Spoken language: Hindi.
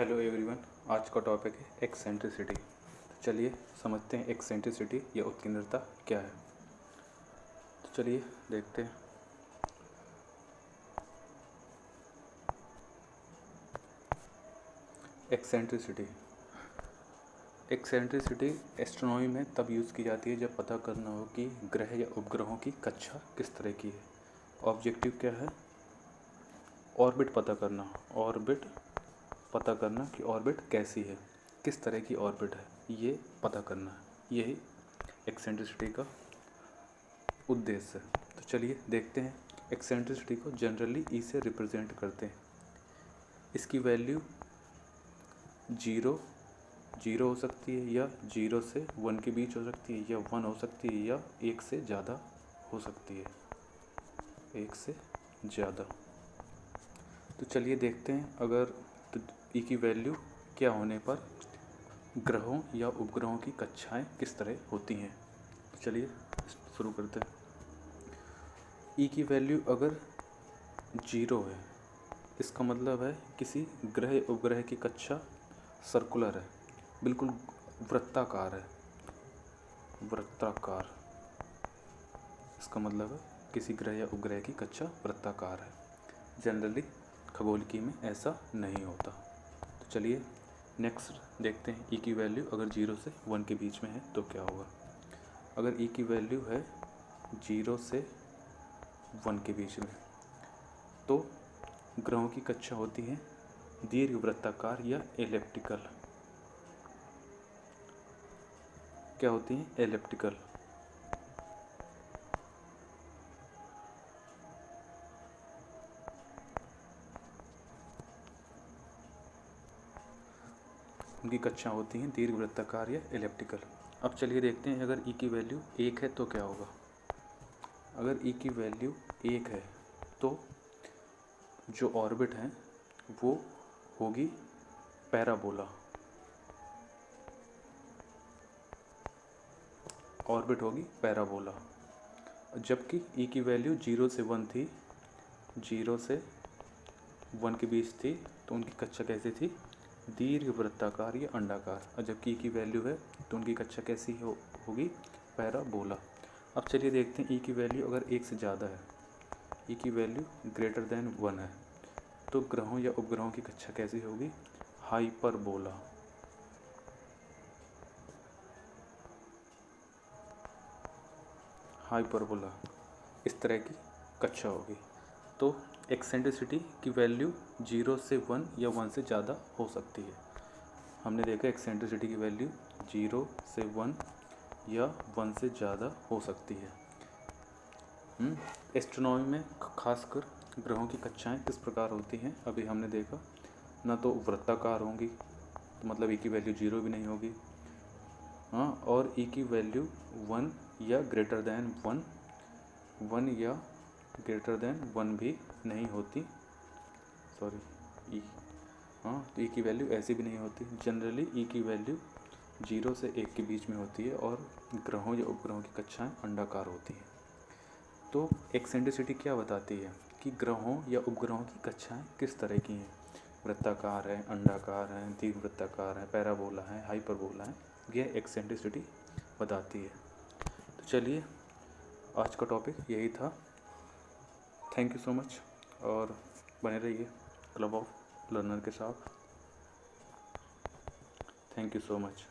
Hello everyone. आज का टॉपिक है एक्सेंट्रिसिटी। तो चलिए समझते हैं एक्सेंट्रिसिटी या उत्केंद्रता क्या है। तो चलिए देखते हैं। एक्सेंट्रिसिटी एस्ट्रोनॉमी में तब यूज़ की जाती है जब पता करना हो कि ग्रह या उपग्रहों की कक्षा किस तरह की है। ऑब्जेक्टिव क्या है? ऑर्बिट पता करना कि ऑर्बिट कैसी है, किस तरह की ऑर्बिट है, ये पता करना है। यही एक्सेंट्रिसिटी का उद्देश्य है। तो चलिए देखते हैं। एक्सेंट्रिसिटी को जनरली ई से रिप्रेजेंट करते हैं। इसकी वैल्यू जीरो हो सकती है, या 0 से 1 के बीच हो सकती है, या 1 हो सकती है, या 1 से ज़्यादा हो सकती है, 1 से ज़्यादा। तो चलिए देखते हैं अगर ई की वैल्यू क्या होने पर ग्रहों या उपग्रहों की कक्षाएं किस तरह होती हैं। तो चलिए शुरू करते हैं। ई की वैल्यू अगर 0 है, इसका मतलब है किसी ग्रह उपग्रह की कक्षा सर्कुलर है, बिल्कुल वृत्ताकार है। वृत्ताकार, इसका मतलब है किसी ग्रह या उपग्रह की कक्षा वृत्ताकार है। जनरली खगोलकी में ऐसा नहीं होता। तो चलिए नेक्स्ट देखते हैं। ई की वैल्यू अगर 0 से 1 के बीच में है तो क्या होगा। अगर ई की वैल्यू है 0 से 1 के बीच में, तो ग्रहों की कक्षा होती है दीर्घवृत्ताकार या एलिप्टिकल। क्या होती हैं? एलिप्टिकल। उनकी कक्षा होती हैं दीर्घवृत्ताकार या एलिप्टिकल। अब चलिए देखते हैं अगर ई की वैल्यू 1 है तो क्या होगा। अगर ई की वैल्यू 1 है तो जो ऑर्बिट है वो होगी पैराबोला। ऑर्बिट होगी पैराबोला। जबकि ई की वैल्यू 0 से 1 थी, 0 से 1 के बीच थी, तो उनकी कक्षा कैसी थी? दीर्घवृत्ताकार या अंडाकार। और जबकि ई की वैल्यू है तो उनकी कक्षा कैसी होगी? पैराबोला। अब चलिए देखते हैं ई की वैल्यू अगर 1 से ज़्यादा है, ई की वैल्यू ग्रेटर देन 1 है, तो ग्रहों या उपग्रहों की कक्षा कैसी होगी? हाइपरबोला। हाइपरबोला इस तरह की कक्षा होगी। तो एक्सेंट्रिसिटी की वैल्यू 0 से 1 या 1 से ज़्यादा हो सकती है। हमने देखा एक्सेंट्रिसिटी की वैल्यू 0 से 1 या 1 से ज़्यादा हो सकती है। एस्ट्रोनॉमी में खासकर ग्रहों की कक्षाएं किस प्रकार होती हैं अभी हमने देखा। ना तो वृत्ताकार होंगी, तो मतलब ई की वैल्यू 0 भी नहीं होगी। हाँ, और ई की वैल्यू 1 या ग्रेटर दैन 1 या ग्रेटर दैन 1 भी नहीं होती। सॉरी, ई, हाँ, तो ई की वैल्यू ऐसी भी नहीं होती। जनरली ई की वैल्यू 0 से 1 के बीच में होती है और ग्रहों या उपग्रहों की कक्षाएं अंडाकार होती हैं। तो एक्सेंट्रिसिटी क्या बताती है कि ग्रहों या उपग्रहों की कक्षाएं किस तरह की हैं। वृत्ताकार है, अंडाकार है, दीर्घवृत्ताकार है, पैराबोला है, हाइपरबोला है। यह एक्सेंट्रिसिटी बताती है। तो चलिए आज का टॉपिक यही था। थैंक यू सो मच और बने रहिए क्लब ऑफ लर्नर के साथ। Thank you so much.